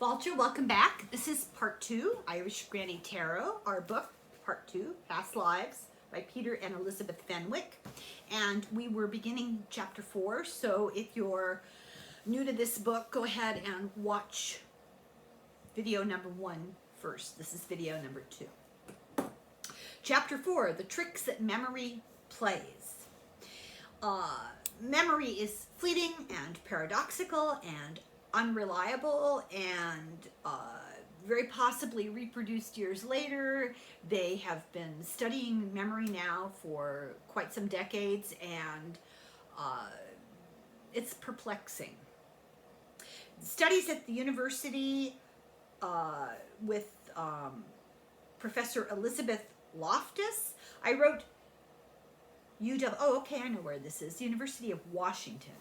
Walter, welcome back. This is part 2, Irish Granny Tarot, our book, part 2, Past Lives by Peter and Elizabeth Fenwick. And we were beginning chapter 4, so if you're new to this book, go ahead and watch video number 1 first. This is video number 2. Chapter 4, The Tricks That Memory Plays. Memory is fleeting and paradoxical and unreliable and very possibly reproduced years later. They have been studying memory now for quite some decades, and it's perplexing. Studies at the university with Professor Elizabeth Loftus. I wrote UW, oh okay, I know where this is, the University of Washington,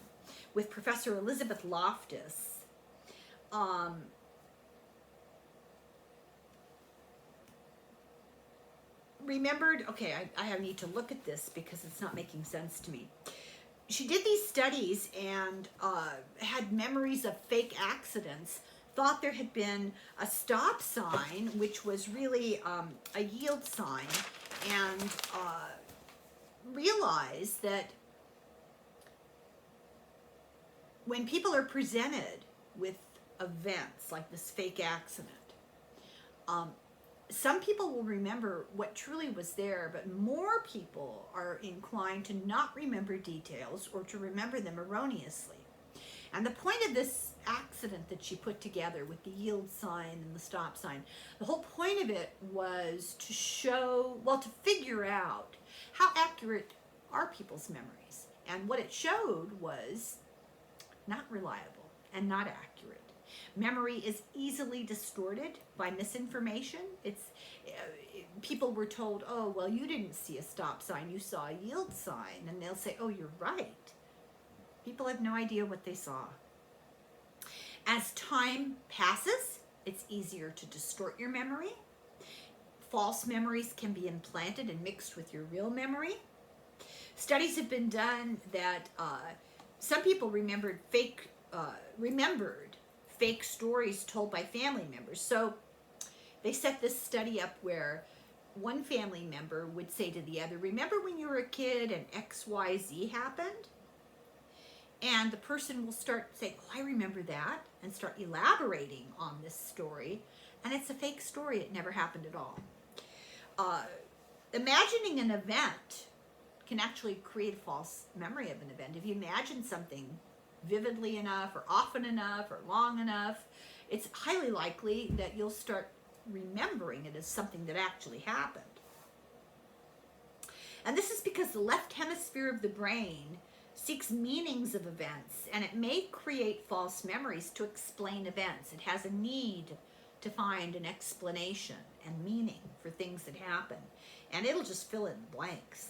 with Professor Elizabeth Loftus. Remembered, okay, I need to look at this because it's not making sense to me. She did these studies and had memories of fake accidents, thought there had been a stop sign, which was really a yield sign, and realized that when people are presented with events like this fake accident, some people will remember what truly was there, but more people are inclined to not remember details or to remember them erroneously. And the point of this accident that she put together with the yield sign and the stop sign, the whole point of it was to show, well, to figure out how accurate are people's memories. And what it showed was not reliable and not accurate. Memory is easily distorted by misinformation. People were told, oh, well, you didn't see a stop sign, you saw a yield sign. And they'll say, oh, you're right. People have no idea what they saw. As time passes, it's easier to distort your memory. False memories can be implanted and mixed with your real memory. Studies have been done that some people remembered fake stories told by family members. So they set this study up where one family member would say to the other, remember when you were a kid and XYZ happened? And the person will start saying, oh, I remember that, and start elaborating on this story. And it's a fake story. It never happened at all. Imagining an event can actually create a false memory of an event. If you imagine something vividly enough or often enough or long enough, it's highly likely that you'll start remembering it as something that actually happened. And this is because the left hemisphere of the brain seeks meanings of events, and it may create false memories to explain events. It has a need to find an explanation and meaning for things that happen, and it'll just fill in the blanks.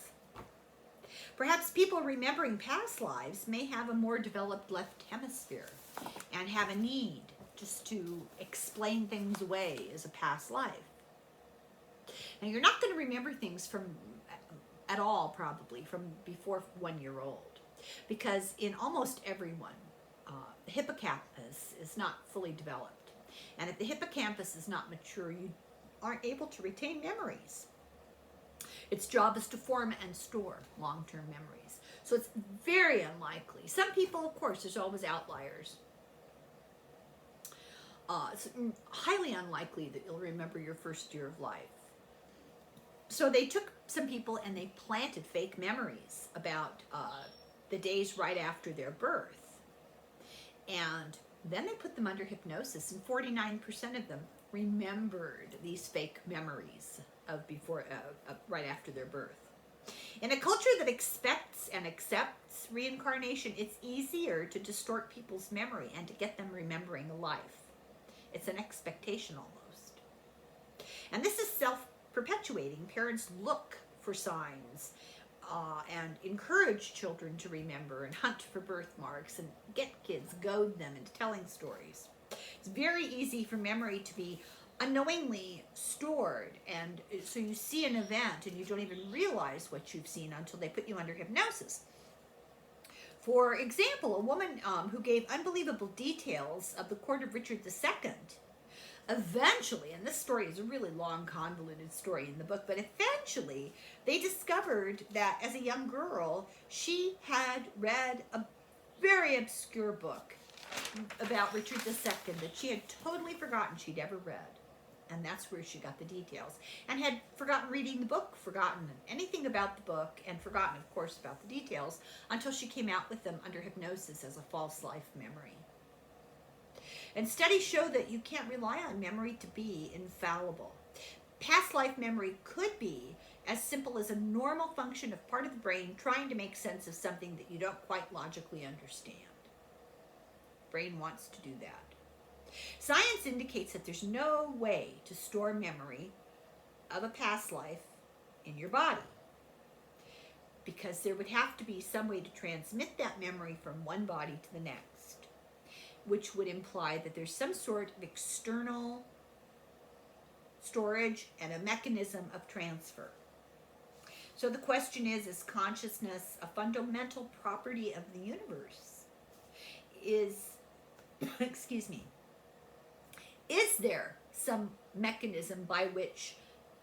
Perhaps people remembering past lives may have a more developed left hemisphere and have a need just to explain things away as a past life. Now, you're not going to remember things at all, probably, from before 1 year old, because in almost everyone, the hippocampus is not fully developed. And if the hippocampus is not mature, you aren't able to retain memories. Its job is to form and store long-term memories. So it's very unlikely. Some people, of course, there's always outliers. It's highly unlikely that you'll remember your first year of life. So they took some people and they planted fake memories about the days right after their birth. And then they put them under hypnosis, and 49% of them remembered these fake memories of right after their birth. In a culture that expects and accepts reincarnation, it's easier to distort people's memory and to get them remembering a life. It's an expectation almost. And this is self-perpetuating. Parents look for signs and encourage children to remember and hunt for birthmarks and get kids, goad them into telling stories. It's very easy for memory to be unknowingly stored, and so you see an event and you don't even realize what you've seen until they put you under hypnosis. For example, a woman who gave unbelievable details of the court of Richard II eventually, and this story is a really long, convoluted story in the book, but eventually they discovered that as a young girl, she had read a very obscure book about Richard II that she had totally forgotten she'd ever read. And that's where she got the details. And had forgotten reading the book, forgotten anything about the book, and forgotten, of course, about the details until she came out with them under hypnosis as a false life memory. And studies show that you can't rely on memory to be infallible. Past life memory could be as simple as a normal function of part of the brain trying to make sense of something that you don't quite logically understand. Brain wants to do that. Science indicates that there's no way to store memory of a past life in your body, because there would have to be some way to transmit that memory from one body to the next, which would imply that there's some sort of external storage and a mechanism of transfer. So the question is consciousness a fundamental property of the universe? Is there some mechanism by which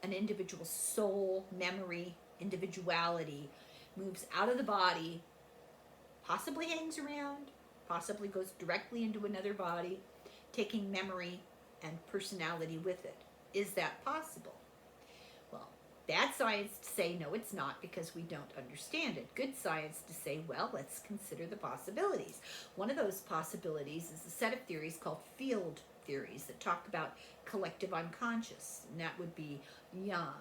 an individual's soul, memory, individuality moves out of the body, possibly hangs around, possibly goes directly into another body, taking memory and personality with it? Is that possible? Well, bad science to say no, it's not, because we don't understand it. Good science to say, well, let's consider the possibilities. One of those possibilities is a set of theories called field theories that talk about collective unconscious, and that would be Jung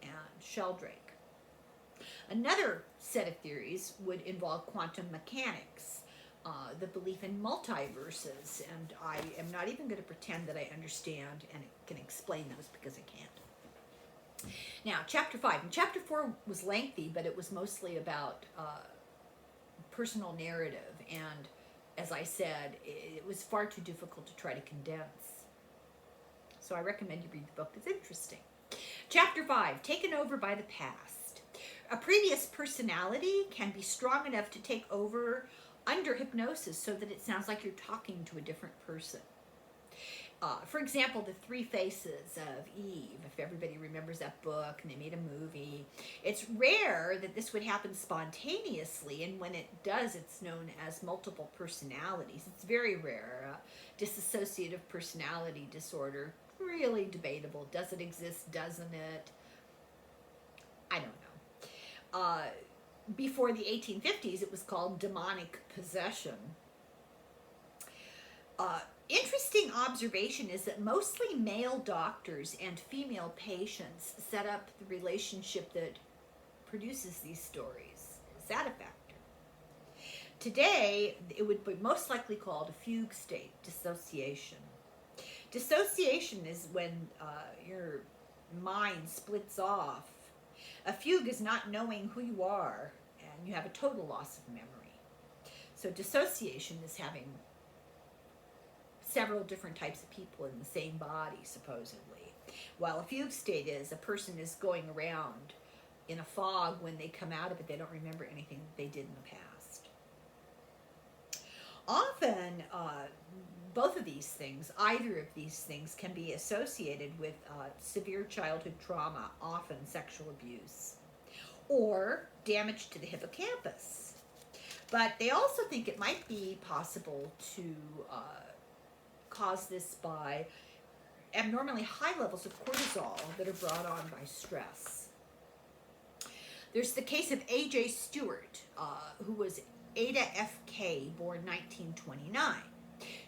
and Sheldrake. Another set of theories would involve quantum mechanics, the belief in multiverses, and I am not even going to pretend that I understand and can explain those, because I can't. Now, chapter 5. And chapter 4 was lengthy, but it was mostly about personal narrative, and as I said, it was far too difficult to try to condense. So I recommend you read the book. It's interesting. Chapter 5, taken over by the past. A previous personality can be strong enough to take over under hypnosis so that it sounds like you're talking to a different person. For example, The Three Faces of Eve, if everybody remembers that book, and they made a movie. It's rare that this would happen spontaneously, and when it does, it's known as multiple personalities. It's very rare. Dissociative personality disorder, really debatable. Does it exist? Doesn't it? I don't know. Before the 1850s, it was called demonic possession. Interesting observation is that mostly male doctors and female patients set up the relationship that produces these stories. Is that a factor? Today, it would be most likely called a fugue state, dissociation. Dissociation is when your mind splits off. A fugue is not knowing who you are, and you have a total loss of memory. So dissociation is having several different types of people in the same body, supposedly. While a fugue state is a person is going around in a fog. When they come out of it, they don't remember anything that they did in the past. Often, both of these things, either of these things, can be associated with severe childhood trauma, often sexual abuse, or damage to the hippocampus. But they also think it might be possible to cause this by abnormally high levels of cortisol that are brought on by stress. There's the case of A.J. Stewart, who was Ada F.K., born 1929.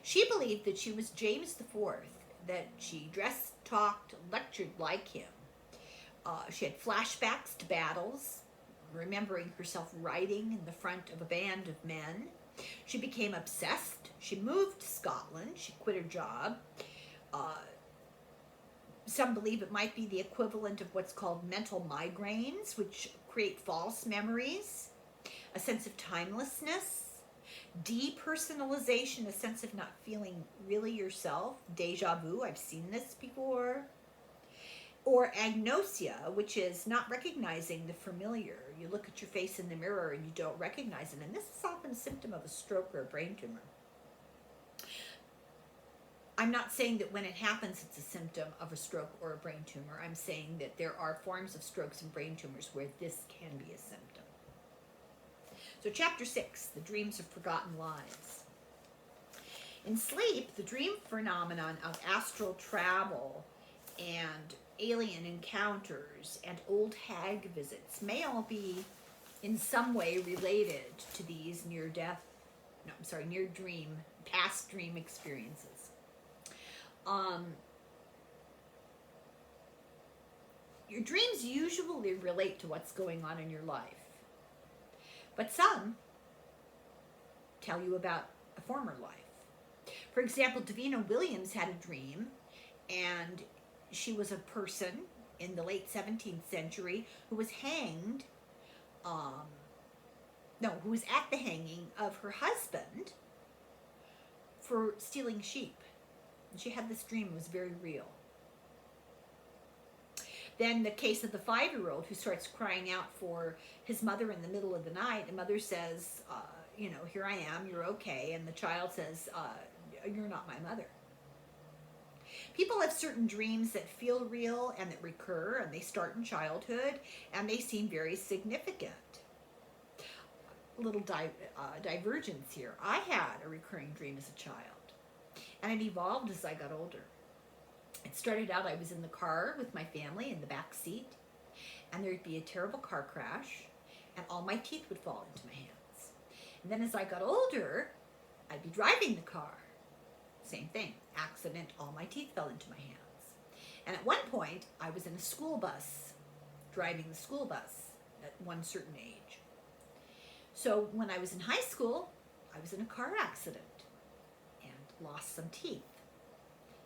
She believed that she was James IV, that she dressed, talked, lectured like him. She had flashbacks to battles, remembering herself riding in the front of a band of men. She became obsessed. She moved to Scotland. She quit her job. Some believe it might be the equivalent of what's called mental migraines, which create false memories, a sense of timelessness, depersonalization, a sense of not feeling really yourself, deja vu, I've seen this before, Or agnosia, which is not recognizing the familiar. You look at your face in the mirror and you don't recognize it. And this is often a symptom of a stroke or a brain tumor. I'm not saying that when it happens it's a symptom of a stroke or a brain tumor. I'm saying that there are forms of strokes and brain tumors where this can be a symptom. So chapter 6, the dreams of forgotten lives. In sleep, the dream phenomenon of astral travel and alien encounters and old hag visits may all be in some way related to these past dream experiences. Your dreams usually relate to what's going on in your life, but some tell you about a former life. For example, Davina Williams had a dream, and she was a person in the late 17th century who was hanged, who was at the hanging of her husband for stealing sheep. And she had this dream, it was very real. Then the case of the 5-year-old who starts crying out for his mother in the middle of the night. The mother says, here I am, you're okay. And the child says, you're not my mother. People have certain dreams that feel real and that recur, and they start in childhood, and they seem very significant. A little divergence here. I had a recurring dream as a child, and it evolved as I got older. It started out, I was in the car with my family in the back seat, and there'd be a terrible car crash, and all my teeth would fall into my hands. And then as I got older, I'd be driving the car. Same thing, accident, all my teeth fell into my hands. And at one point, I was in a school bus, driving the school bus at one certain age. So when I was in high school, I was in a car accident and lost some teeth.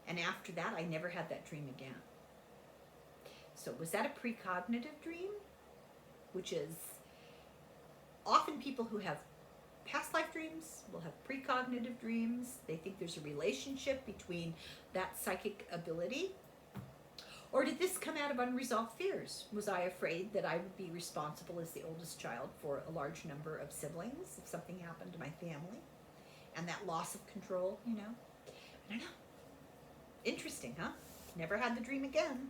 And after that, I never had that dream again. So was that a precognitive dream? Which is, often people who have past life dreams will have precognitive dreams. They think there's a relationship between that psychic ability. Or did this come out of unresolved fears? Was I afraid that I would be responsible as the oldest child for a large number of siblings if something happened to my family? And that loss of control, I don't know. Interesting, huh? Never had the dream again.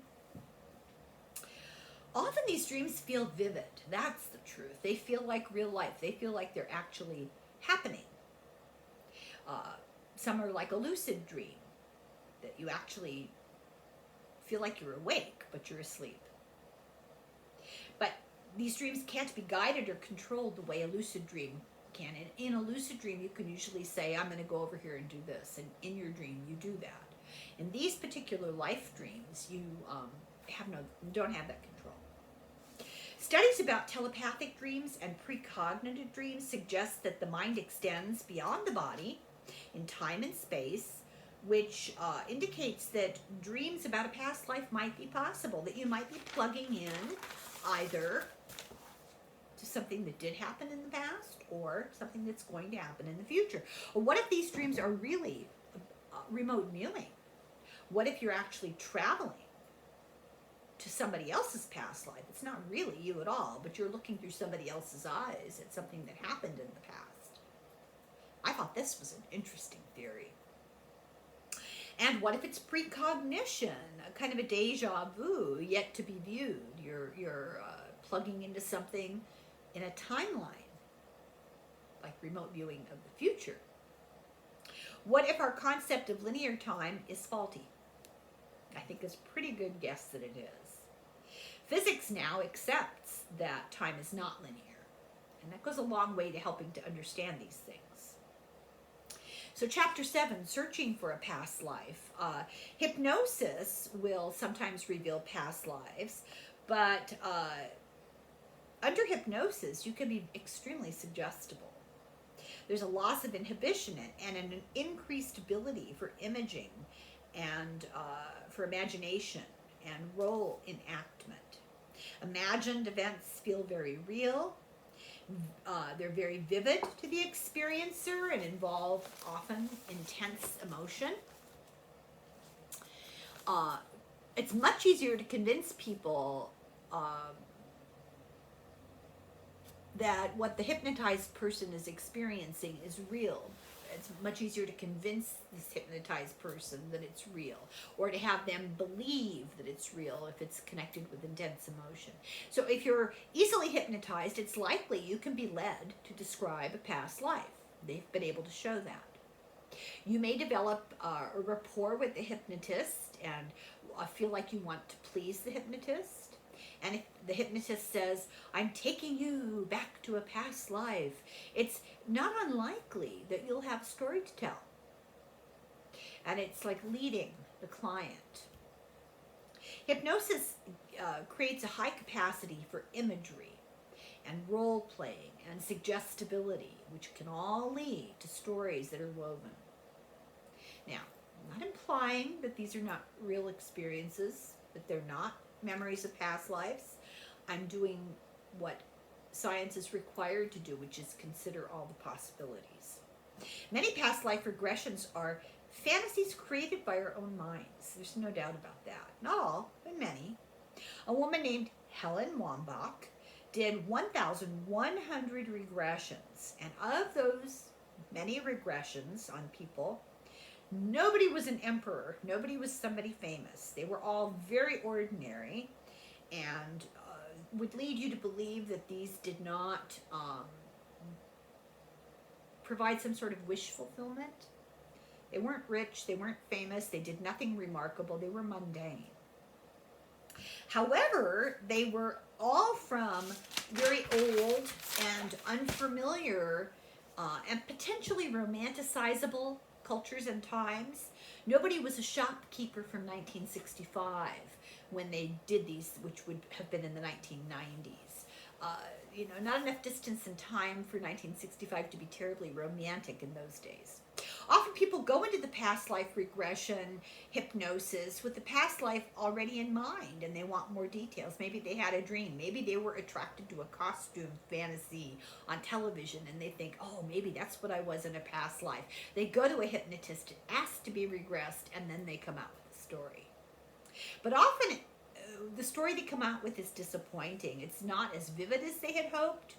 Often these dreams feel vivid. That's the truth. They feel like real life. They feel like they're actually happening. Some are like a lucid dream, that you actually feel like you're awake, but you're asleep. But these dreams can't be guided or controlled the way a lucid dream can. And in a lucid dream, you can usually say, I'm going to go over here and do this. And in your dream, you do that. In these particular life dreams, you don't have that control. Studies about telepathic dreams and precognitive dreams suggest that the mind extends beyond the body in time and space, which indicates that dreams about a past life might be possible, that you might be plugging in either to something that did happen in the past or something that's going to happen in the future. Or what if these dreams are really remote viewing? What if you're actually traveling to somebody else's past life? It's not really you at all, but you're looking through somebody else's eyes at something that happened in the past. I thought this was an interesting theory. And what if it's precognition, a kind of a deja vu yet to be viewed? You're plugging into something in a timeline, like remote viewing of the future. What if our concept of linear time is faulty? I think it's a pretty good guess that it is. Physics now accepts that time is not linear, and that goes a long way to helping to understand these things. So chapter 7, searching for a past life. Hypnosis will sometimes reveal past lives, but under hypnosis, you can be extremely suggestible. There's a loss of inhibition and an increased ability for imaging and for imagination and role enactment. Imagined events feel very real. They're very vivid to the experiencer and involve often intense emotion. it's much easier to convince people um, that what the hypnotized person is experiencing is real. It's much easier to convince this hypnotized person that it's real, or to have them believe that it's real if it's connected with intense emotion. So if you're easily hypnotized, it's likely you can be led to describe a past life. They've been able to show that. You may develop a rapport with the hypnotist and feel like you want to please the hypnotist. And if the hypnotist says, I'm taking you back to a past life, it's not unlikely that you'll have a story to tell. And it's like leading the client. Hypnosis creates a high capacity for imagery and role playing and suggestibility, which can all lead to stories that are woven. Now, I'm not implying that these are not real experiences, that they're not memories of past lives. I'm doing what science is required to do, which is consider all the possibilities. Many past life regressions are fantasies created by our own minds. There's no doubt about that. Not all, but many. A woman named Helen Wambach did 1,100 regressions, and of those many regressions on people, nobody was an emperor. Nobody was somebody famous. They were all very ordinary, and would lead you to believe that these did not provide some sort of wish fulfillment. They weren't rich. They weren't famous. They did nothing remarkable. They were mundane. However, they were all from very old and unfamiliar and potentially romanticizable cultures and times. Nobody was a shopkeeper from 1965 when they did these, which would have been in the 1990s. Not enough distance in time for 1965 to be terribly romantic in those days. Often people go into the past life regression, hypnosis, with the past life already in mind, and they want more details. Maybe they had a dream. Maybe they were attracted to a costume fantasy on television, and they think, oh, maybe that's what I was in a past life. They go to a hypnotist, ask to be regressed, and then they come out with a story. But often, the story they come out with is disappointing. It's not as vivid as they had hoped.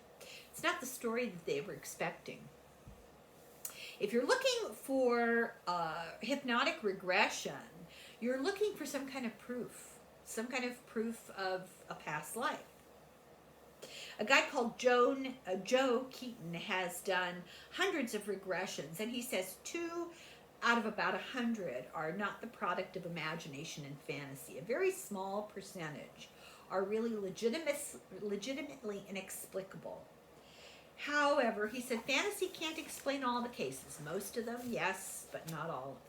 It's not the story that they were expecting. If you're looking for hypnotic regression, you're looking for some kind of proof of a past life. A guy called Joe Keaton has done hundreds of regressions, and he says 2 out of about 100 are not the product of imagination and fantasy. A very small percentage are really legitimately inexplicable. However, he said fantasy can't explain all the cases. Most of them, yes, but not all of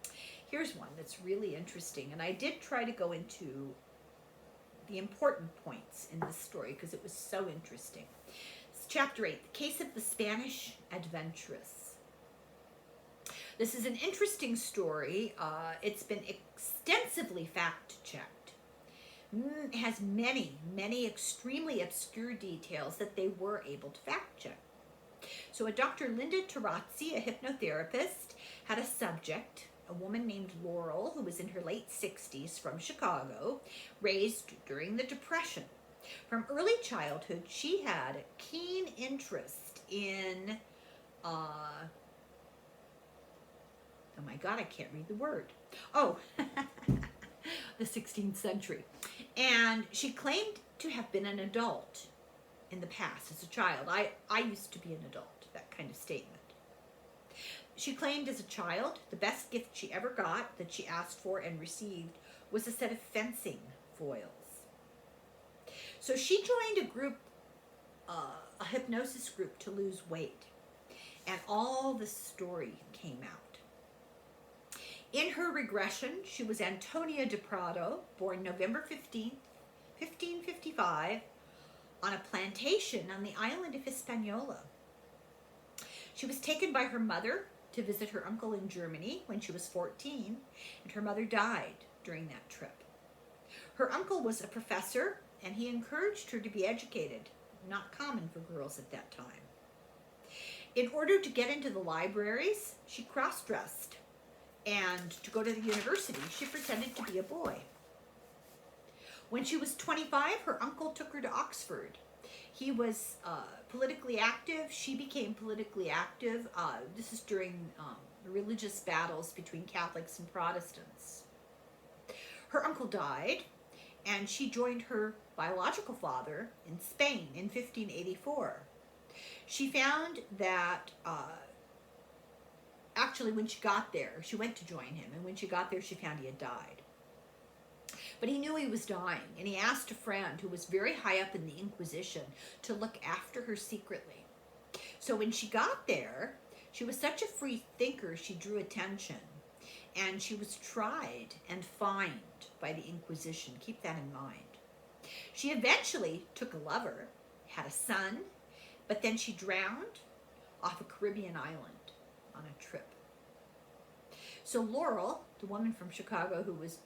them. Here's one that's really interesting, and I did try to go into the important points in this story because it was so interesting. It's chapter 8, the case of the Spanish adventuress. This is an interesting story. It's been extensively fact-checked. It has many extremely obscure details that they were able to fact-check. So a Dr. Linda Tarazzi, a hypnotherapist, had a subject, a woman named Laurel, who was in her late 60s from Chicago, raised during the Depression. From early childhood, she had a keen interest in, oh my God, I can't read the word. Oh, the 16th century. And she claimed to have been an adult in the past as a child. I used to be an adult, that kind of statement. She claimed as a child the best gift she ever got, that she asked for and received, was a set of fencing foils. So she joined a group, a hypnosis group, to lose weight. And all the story came out. In her regression, she was Antonia de Prado, born November 15th, 1555, on a plantation on the island of Hispaniola. She was taken by her mother to visit her uncle in Germany when she was 14, and her mother died during that trip. Her uncle was a professor, and he encouraged her to be educated, not common for girls at that time. In order to get into the libraries, she cross-dressed And to go to the university, she pretended to be a boy. When she was 25, her uncle took her to Oxford. He was politically active. She became politically active. This is during religious battles between Catholics and Protestants. Her uncle died, and she joined her biological father in Spain in 1584. She found that actually when she got there, she went to join him, and when she got there, she found he had died. But he knew he was dying, and he asked a friend who was very high up in the Inquisition to look after her secretly. So when she got there, she was such a free thinker, she drew attention, and she was tried and fined by the Inquisition. Keep that in mind. She eventually took a lover, had a son, but then she drowned off a Caribbean island on a trip. So Laurel, the woman from Chicago who was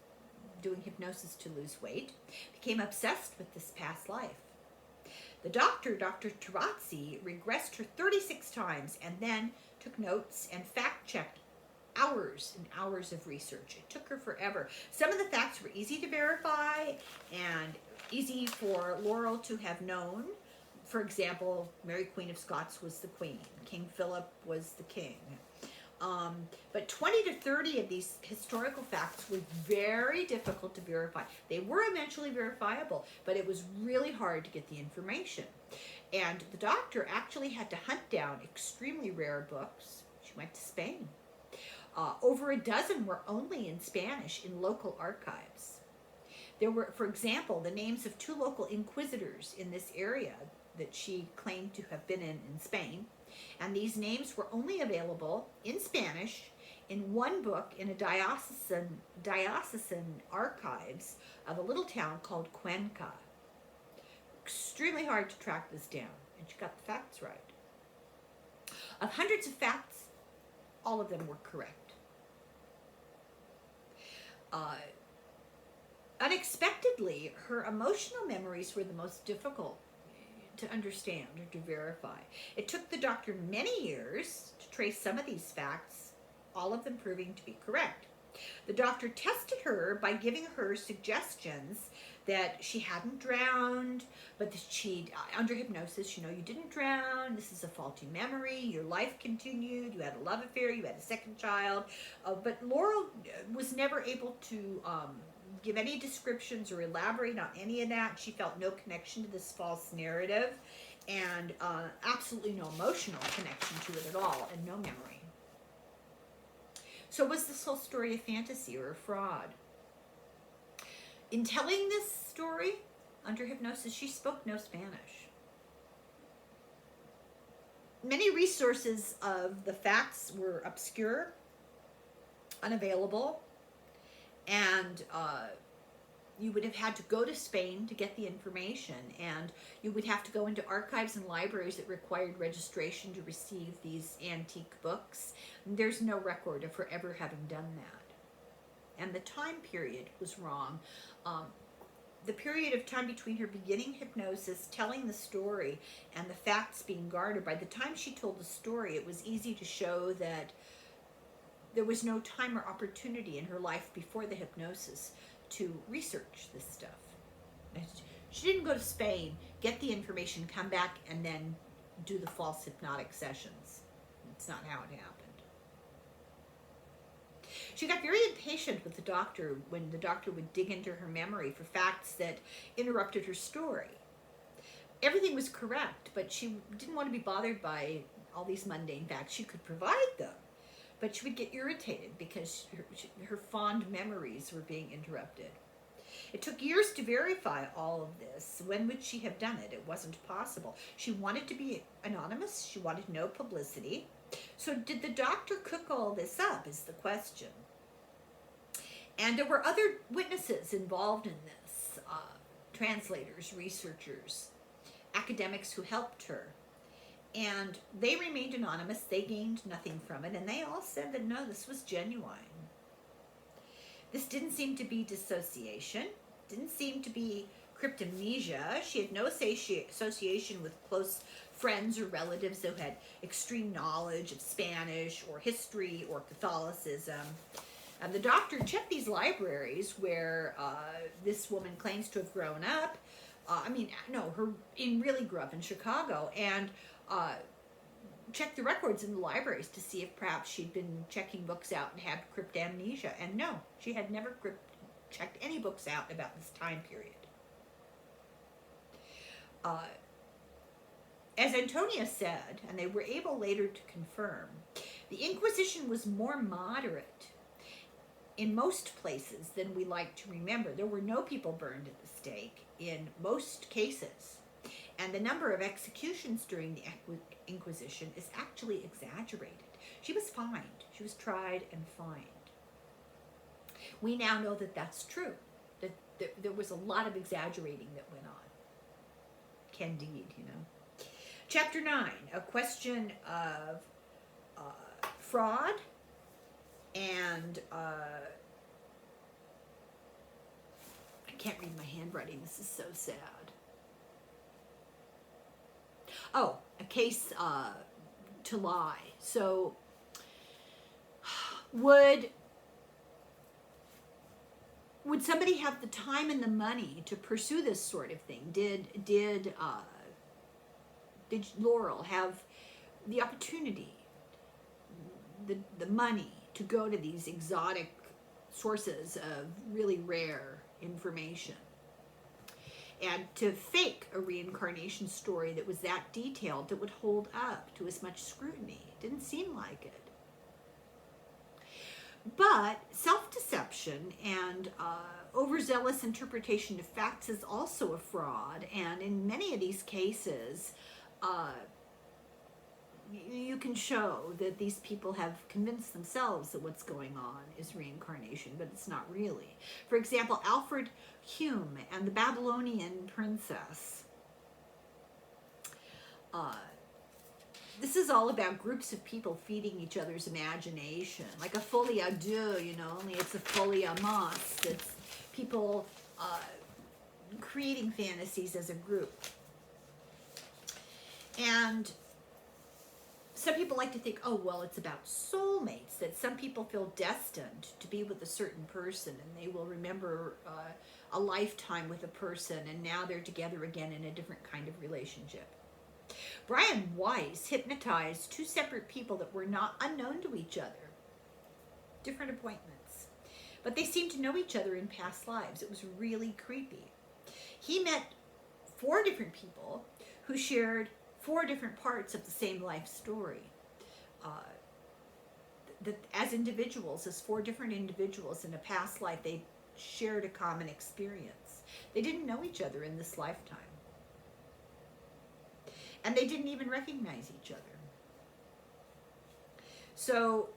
doing hypnosis to lose weight, became obsessed with this past life. The doctor, Dr. Tarazzi, regressed her 36 times and then took notes and fact-checked hours and hours of research. It took her forever. Some of the facts were easy to verify and easy for Laurel to have known. For example, Mary Queen of Scots was the queen. King Philip was the king. But 20 to 30 of these historical facts were very difficult to verify. They were eventually verifiable, but it was really hard to get the information. And the doctor actually had to hunt down extremely rare books. She went to Spain. Over a dozen were only in Spanish in local archives. There were, for example, the names of 2 local inquisitors in this area that she claimed to have been in Spain. And these names were only available in Spanish in one book in a diocesan archives of a little town called Cuenca. Extremely hard to track this down, and she got the facts right. Of hundreds of facts, all of them were correct. Unexpectedly, her emotional memories were the most difficult to understand or to verify. It took the doctor many years to trace some of these facts, all of them proving to be correct. The doctor tested her by giving her suggestions that she hadn't drowned, but that she'd, under hypnosis, you didn't drown, this is a faulty memory, your life continued, you had a love affair, you had a second child. But Laurel was never able to give any descriptions or elaborate on any of that. She felt no connection to this false narrative and absolutely no emotional connection to it at all, and no memory. So was this whole story a fantasy or a fraud? In telling this story under hypnosis, she spoke no Spanish. Many resources of the facts were obscure, unavailable, and you would have had to go to Spain to get the information, and you would have to go into archives and libraries that required registration to receive these antique books. There's no record of her ever having done that. And the time period was wrong. The period of time between her beginning hypnosis, telling the story, and the facts being garnered, by the time she told the story, it was easy to show that there was no time or opportunity in her life before the hypnosis to research this stuff. She didn't go to Spain, get the information, come back, and then do the false hypnotic sessions. It's not how it happened. She got very impatient with the doctor when the doctor would dig into her memory for facts that interrupted her story. Everything was correct, but she didn't want to be bothered by all these mundane facts. She could provide them, but she would get irritated because her fond memories were being interrupted. It took years to verify all of this. When would she have done it? It wasn't possible. She wanted to be anonymous. She wanted no publicity. So did the doctor cook all this up is the question. And there were other witnesses involved in this, translators, researchers, academics who helped her. And they remained anonymous. They gained nothing from it. And they all said that, no, this was genuine. This didn't seem to be dissociation. Didn't seem to be cryptomnesia. She had no association with close friends or relatives who had extreme knowledge of Spanish or history or Catholicism. And the doctor checked these libraries where this woman claims to have grown up. Her really grew up in Chicago, and checked the records in the libraries to see if perhaps she'd been checking books out and had cryptamnesia. And no, she had never checked any books out about this time period. As Antonia said, and they were able later to confirm, the Inquisition was more moderate in most places than we like to remember. There were no people burned at the stake in most cases, and the number of executions during the Inquisition is actually exaggerated. She was fined. She was tried and fined. We now know that that's true, that there was a lot of exaggerating that went on. Candide, Chapter 9, a question of fraud and I can't read my handwriting. This is so sad. Oh, a case to lie. So would somebody have the time and the money to pursue this sort of thing? Did Laurel have the opportunity, the money to go to these exotic sources of really rare information and to fake a reincarnation story that was that detailed, that would hold up to as much scrutiny? It didn't seem like it. But self-deception and overzealous interpretation of facts is also a fraud, and in many of these cases, you can show that these people have convinced themselves that what's going on is reincarnation, but it's not really. For example, Alfred Hume and the Babylonian princess. This is all about groups of people feeding each other's imagination, like a folie à deux, only it's a folie à masse. It's people creating fantasies as a group. And some people like to think, oh, well, it's about soulmates, that some people feel destined to be with a certain person and they will remember a lifetime with a person and now they're together again in a different kind of relationship. Brian Weiss hypnotized two separate people that were not unknown to each other, different appointments, but they seemed to know each other in past lives. It was really creepy. He met 4 different people who shared 4 different parts of the same life story. As individuals, as 4 different individuals in a past life, they shared a common experience. They didn't know each other in this lifetime. And they didn't even recognize each other. So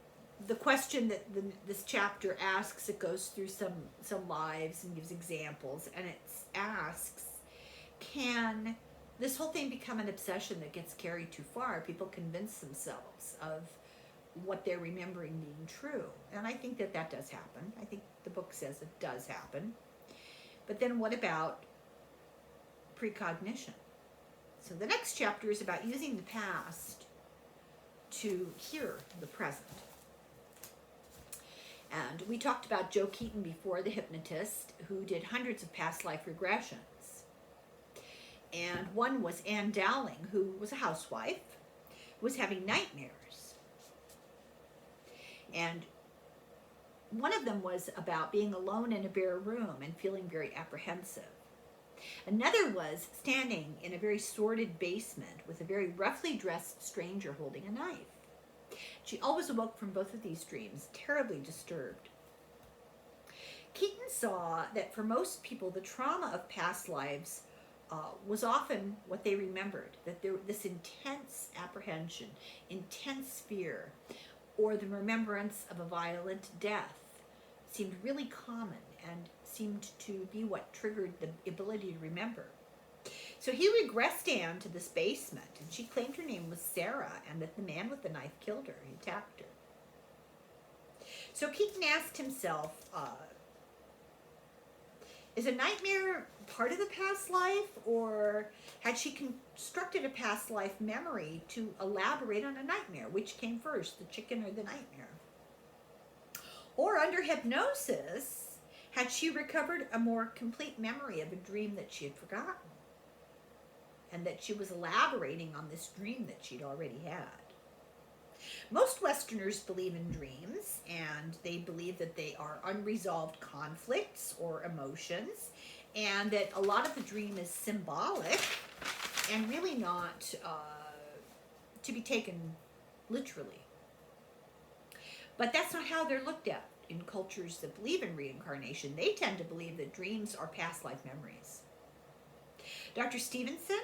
the question that this chapter asks, it goes through some lives and gives examples, and it asks, can this whole thing become an obsession that gets carried too far? People convince themselves of what they're remembering being true. And I think that does happen. I think the book says it does happen. But then what about precognition? So the next chapter is about using the past to hear the present. And we talked about Joe Keaton before, the hypnotist, who did hundreds of past life regressions. And one was Anne Dowling, who was a housewife, was having nightmares. And one of them was about being alone in a bare room and feeling very apprehensive. Another was standing in a very sordid basement with a very roughly dressed stranger holding a knife. She always awoke from both of these dreams, terribly disturbed. Keaton saw that for most people, the trauma of past lives was often what they remembered, that this intense apprehension, intense fear, or the remembrance of a violent death seemed really common and seemed to be what triggered the ability to remember. So he regressed Anne to this basement, and she claimed her name was Sarah and that the man with the knife killed her. He attacked her. So Keaton asked himself, is a nightmare part of the past life, or had she constructed a past life memory to elaborate on a nightmare? Which came first, the chicken or the nightmare? Or under hypnosis, had she recovered a more complete memory of a dream that she had forgotten, and that she was elaborating on this dream that she'd already had. Most Westerners believe in dreams, and they believe that they are unresolved conflicts or emotions, and that a lot of the dream is symbolic and really not to be taken literally. But that's not how they're looked at in cultures that believe in reincarnation. They tend to believe that dreams are past life memories. Dr. Stevenson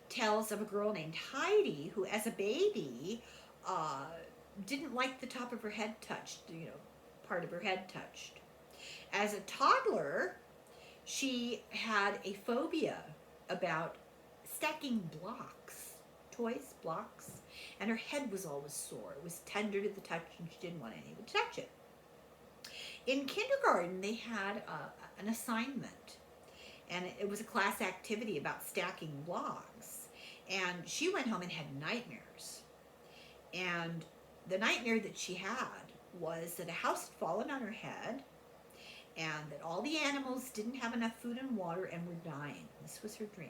tells of a girl named Heidi who, as a baby, didn't like the top of her head touched, part of her head touched. As a toddler, she had a phobia about stacking blocks, toys, blocks, and her head was always sore. It was tender to the touch, and she didn't want anyone to touch it. In kindergarten, they had an assignment, and it was a class activity about stacking blocks. And she went home and had nightmares. And the nightmare that she had was that a house had fallen on her head, and that all the animals didn't have enough food and water and were dying. This was her dream.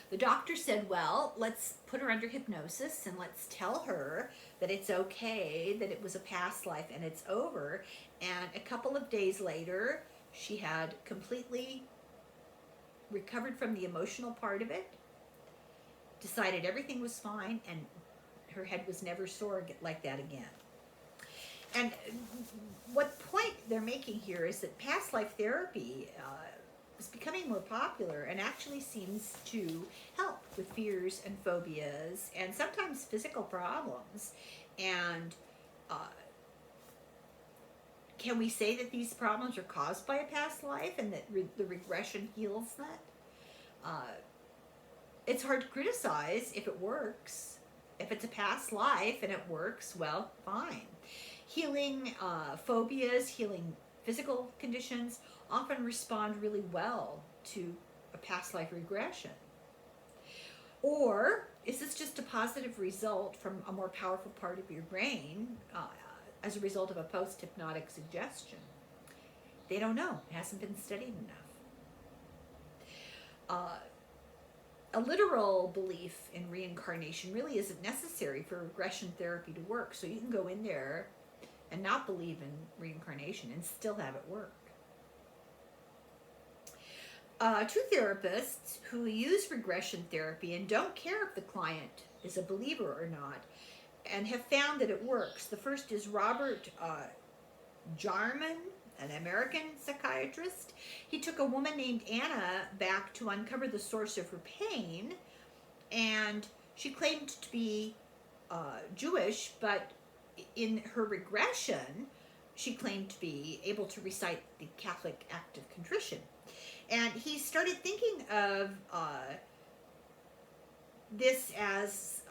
The doctor said, well, let's put her under hypnosis and let's tell her that it's okay, that it was a past life and it's over. And a couple of days later, she had completely recovered from the emotional part of it, decided everything was fine, and her head was never sore like that again. And what point they're making here is that past life therapy is becoming more popular and actually seems to help with fears and phobias and sometimes physical problems. And can we say that these problems are caused by a past life and that the regression heals that? It's hard to criticize if it works. If it's a past life and it works, well, fine. Healing phobias, healing physical conditions often respond really well to a past life regression. Or is this just a positive result from a more powerful part of your brain as a result of a post-hypnotic suggestion? They don't know. It hasn't been studied enough. A literal belief in reincarnation really isn't necessary for regression therapy to work. So you can go in there and not believe in reincarnation and still have it work. Two therapists who use regression therapy and don't care if the client is a believer or not, and have found that it works. The first is Robert Jarman, an American psychiatrist. He took a woman named Anna back to uncover the source of her pain, and she claimed to be Jewish, but in her regression, she claimed to be able to recite the Catholic Act of Contrition. And he started thinking of this as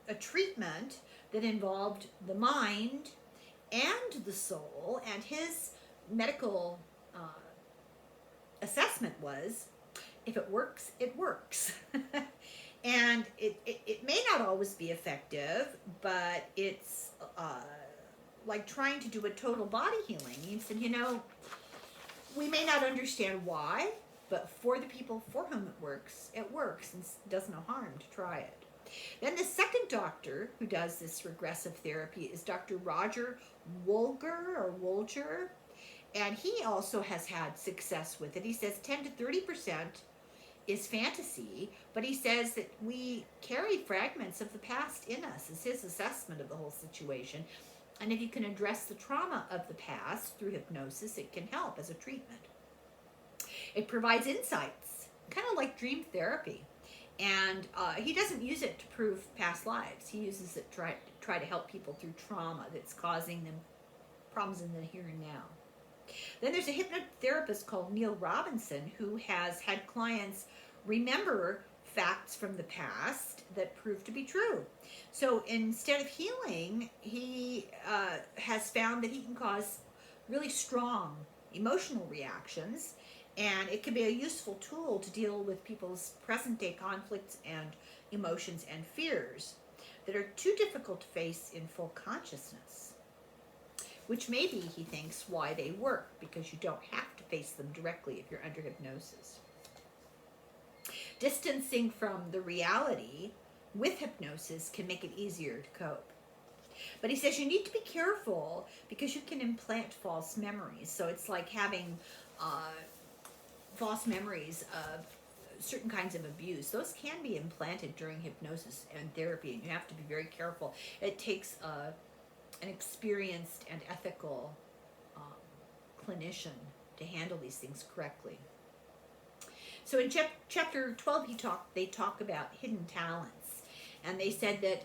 a treatment that involved the mind and the soul, and his medical assessment was, if it works, it works. And it may not always be effective, but it's like trying to do a total body healing. He said, we may not understand why, but for the people for whom it works, and it does no harm to try it. Then the second doctor who does this regressive therapy is Dr. Roger Wolger, and he also has had success with it. He says 10 to 30% is fantasy, but he says that we carry fragments of the past in us, is his assessment of the whole situation. And if you can address the trauma of the past through hypnosis, it can help as a treatment. It provides insights, kind of like dream therapy. And he doesn't use it to prove past lives. He uses it to try to help people through trauma that's causing them problems in the here and now. Then there's a hypnotherapist called Neil Robinson who has had clients remember facts from the past that prove to be true. So instead of healing, he has found that he can cause really strong emotional reactions, and it can be a useful tool to deal with people's present-day conflicts and emotions and fears that are too difficult to face in full consciousness. which may be, he thinks, why they work, because you don't have to face them directly if you're under hypnosis. Distancing from the reality with hypnosis can make it easier to cope. But he says you need to be careful because you can implant false memories. So it's like having false memories of certain kinds of abuse. Those can be implanted during hypnosis and therapy, and you have to be very careful. It takes an experienced and ethical clinician to handle these things correctly. So in chapter 12, they talk about hidden talents, and they said that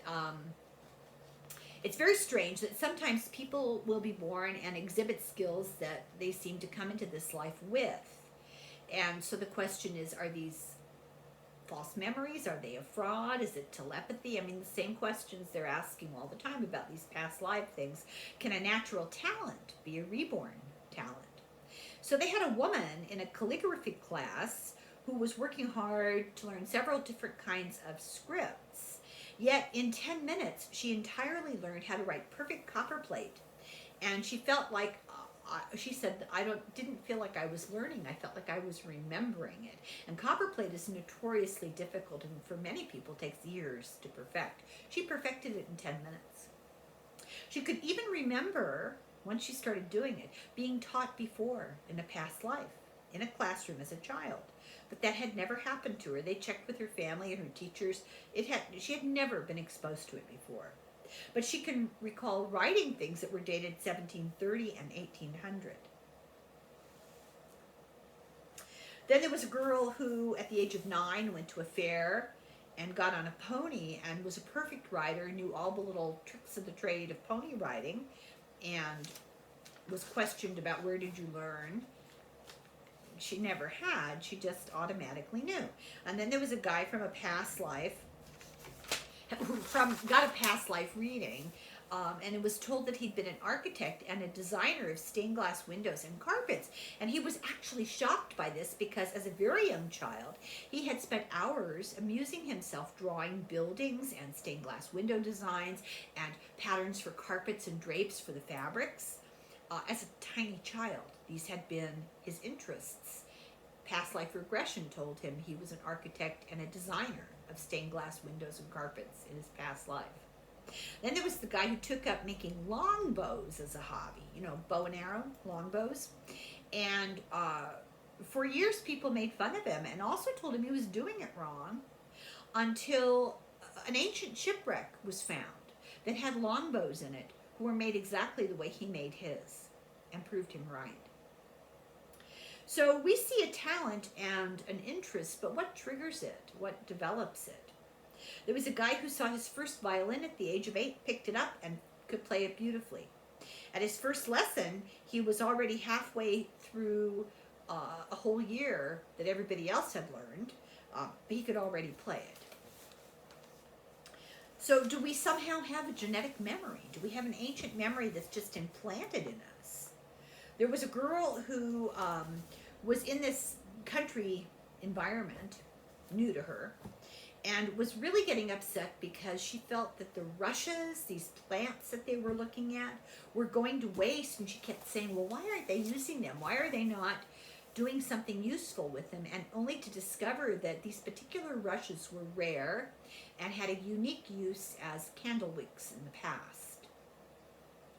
it's very strange that sometimes people will be born and exhibit skills that they seem to come into this life with. And so the question is, are these false memories? Are they a fraud? Is it telepathy? I mean, the same questions they're asking all the time about these past life things. Can a natural talent be a reborn talent? So they had a woman in a calligraphy class who was working hard to learn several different kinds of scripts. Yet in 10 minutes, she entirely learned how to write perfect copperplate. And she felt like, she said, didn't feel like I was learning. I felt like I was remembering it. And copperplate is notoriously difficult, and for many people takes years to perfect. She perfected it in 10 minutes. She could even remember, once she started doing it, being taught before in a past life, in a classroom as a child. But that had never happened to her. They checked with her family and her teachers. She had never been exposed to it before. But she can recall writing things that were dated 1730 and 1800. Then there was a girl who, at the age of 9, went to a fair and got on a pony and was a perfect rider, knew all the little tricks of the trade of pony riding, and was questioned about where did you learn. She never had. She just automatically knew. And then there was a guy from a past life got a past life reading, and it was told that he'd been an architect and a designer of stained glass windows and carpets. And he was actually shocked by this because as a very young child, he had spent hours amusing himself drawing buildings and stained glass window designs and patterns for carpets and drapes for the fabrics. As a tiny child, these had been his interests. Past life regression told him he was an architect and a designer of stained glass windows and carpets in his past life. Then there was the guy who took up making longbows as a hobby, bow and arrow, longbows. And for years people made fun of him and also told him he was doing it wrong until an ancient shipwreck was found that had longbows in it who were made exactly the way he made his and proved him right. So we see a talent and an interest, but what triggers it? What develops it? There was a guy who saw his first violin at the age of 8, picked it up, and could play it beautifully. At his first lesson, he was already halfway through a whole year that everybody else had learned, but he could already play it. So do we somehow have a genetic memory? Do we have an ancient memory that's just implanted in us? There was a girl who was in this country environment, new to her, and was really getting upset because she felt that the rushes, these plants that they were looking at, were going to waste, and she kept saying, well, why aren't they using them? Why are they not doing something useful with them? And only to discover that these particular rushes were rare and had a unique use as candle wicks in the past.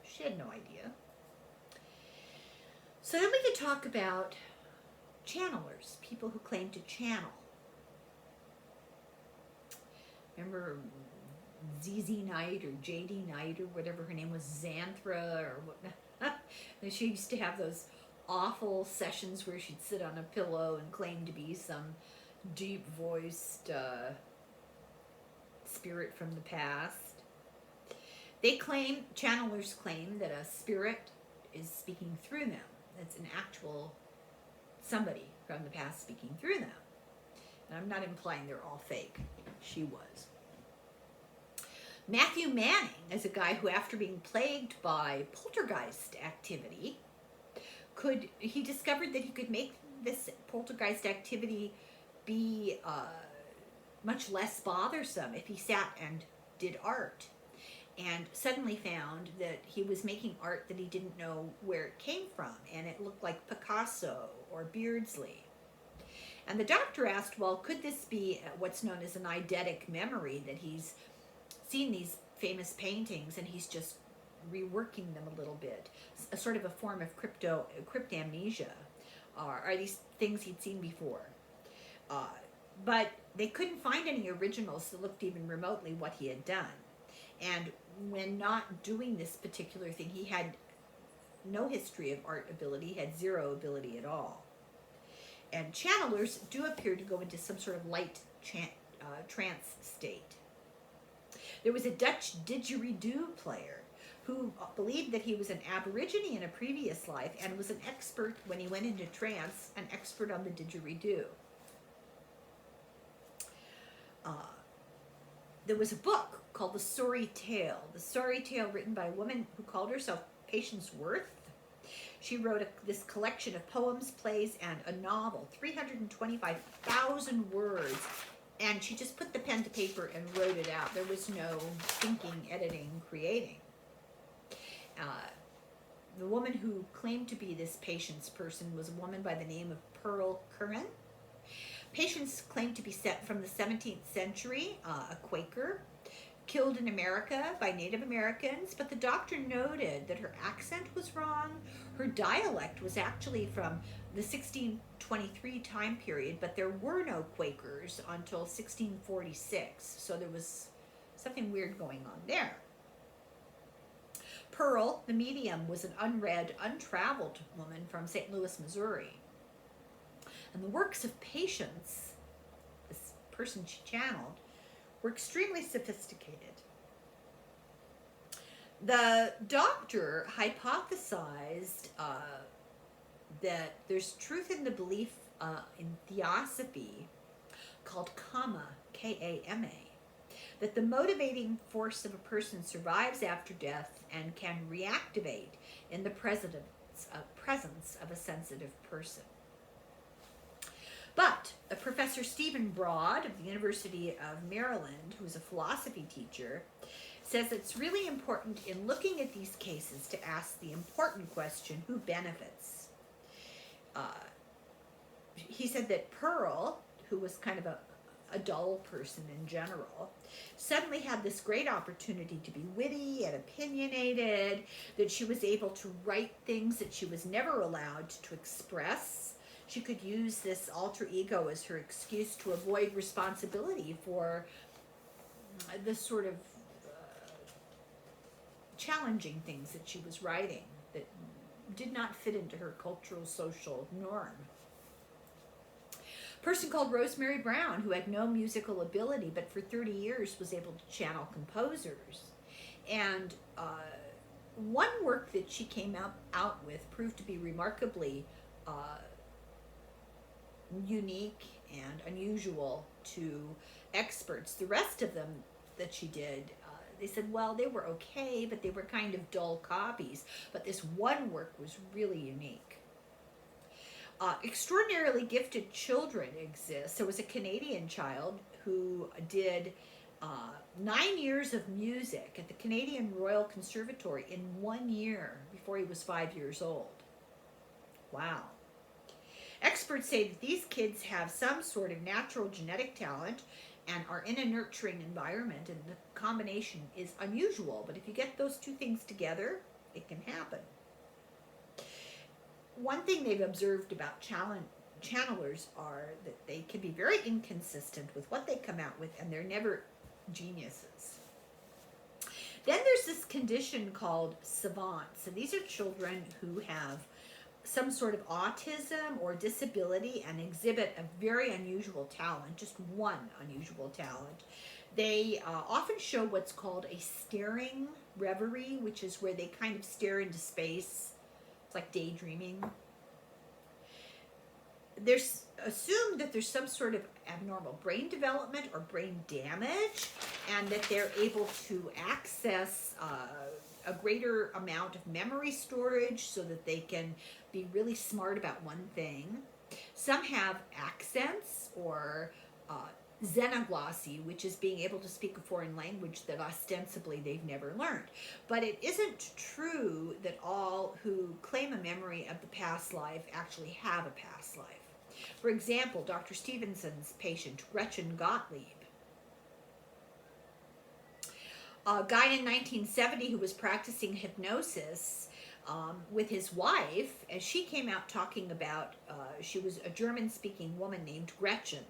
She had no idea. So then we could talk about channelers, people who claim to channel. Remember ZZ Knight or JD Knight or whatever her name was, Xanthra or what? She used to have those awful sessions where she'd sit on a pillow and claim to be some deep-voiced spirit from the past. Channelers claim that a spirit is speaking through them. It's an actual somebody from the past speaking through them. And I'm not implying they're all fake. She was. Matthew Manning is a guy who, after being plagued by poltergeist activity, he discovered that he could make this poltergeist activity be much less bothersome if he sat and did art. and suddenly found that he was making art that he didn't know where it came from, and it looked like Picasso or Beardsley. And the doctor asked, well, could this be what's known as an eidetic memory, that he's seen these famous paintings and he's just reworking them a little bit, a sort of a form of cryptamnesia, are these things he'd seen before. But they couldn't find any originals that looked even remotely what he had done. And when not doing this particular thing, he had no history of art ability, he had zero ability at all. And channelers do appear to go into some sort of light trance state. There was a Dutch didgeridoo player who believed that he was an aborigine in a previous life and was an expert when he went into trance, an expert on the didgeridoo. There was a book called The Sorry Tale. The Sorry Tale, written by a woman who called herself Patience Worth. She wrote this collection of poems, plays, and a novel, 325,000 words, and she just put the pen to paper and wrote it out. There was no thinking, editing, creating. The woman who claimed to be this Patience person was a woman by the name of Pearl Curran. Patience claimed to be set from the 17th century, a Quaker, killed in America by Native Americans, but the doctor noted that her accent was wrong. Her dialect was actually from the 1623 time period, but there were no Quakers until 1646, so there was something weird going on there. Pearl, the medium, was an unread, untraveled woman from St. Louis, Missouri. And the works of Patience, this person she channeled, were extremely sophisticated. The doctor hypothesized that there's truth in the belief in theosophy called Kama, K-A-M-A, that the motivating force of a person survives after death and can reactivate in the presence of a sensitive person. But Professor Stephen Broad of the University of Maryland, who's a philosophy teacher, says it's really important in looking at these cases to ask the important question, who benefits? He said that Pearl, who was kind of a dull person in general, suddenly had this great opportunity to be witty and opinionated, that she was able to write things that she was never allowed to express. She could use this alter ego as her excuse to avoid responsibility for the sort of challenging things that she was writing that did not fit into her cultural, social norm. A person called Rosemary Brown, who had no musical ability, but for 30 years was able to channel composers. And one work that she came out with proved to be remarkably unique and unusual to experts. The rest of them that she did, they said, well, they were okay, but they were kind of dull copies. But this one work was really unique. Extraordinarily gifted children exist. There was a Canadian child who did 9 years of music at the Canadian Royal Conservatory in 1 year before he was 5 years old. Wow. Experts say that these kids have some sort of natural genetic talent and are in a nurturing environment, and the combination is unusual, but if you get those two things together, it can happen. One thing they've observed about channelers are that they can be very inconsistent with what they come out with, and they're never geniuses. Then there's this condition called savants, and these are children who have some sort of autism or disability and exhibit a very unusual talent, just one unusual talent. They often show what's called a staring reverie, which is where they kind of stare into space. It's like daydreaming. There's assumed that there's some sort of abnormal brain development or brain damage, and that they're able to access a greater amount of memory storage so that they can be really smart about one thing. Some have accents or Xenoglossy, which is being able to speak a foreign language that ostensibly they've never learned. But it isn't true that all who claim a memory of the past life actually have a past life. For example, Dr. Stevenson's patient, Gretchen Gottlieb, a guy in 1970 who was practicing hypnosis with his wife, and she came out talking about, she was a German-speaking woman named Gretchen.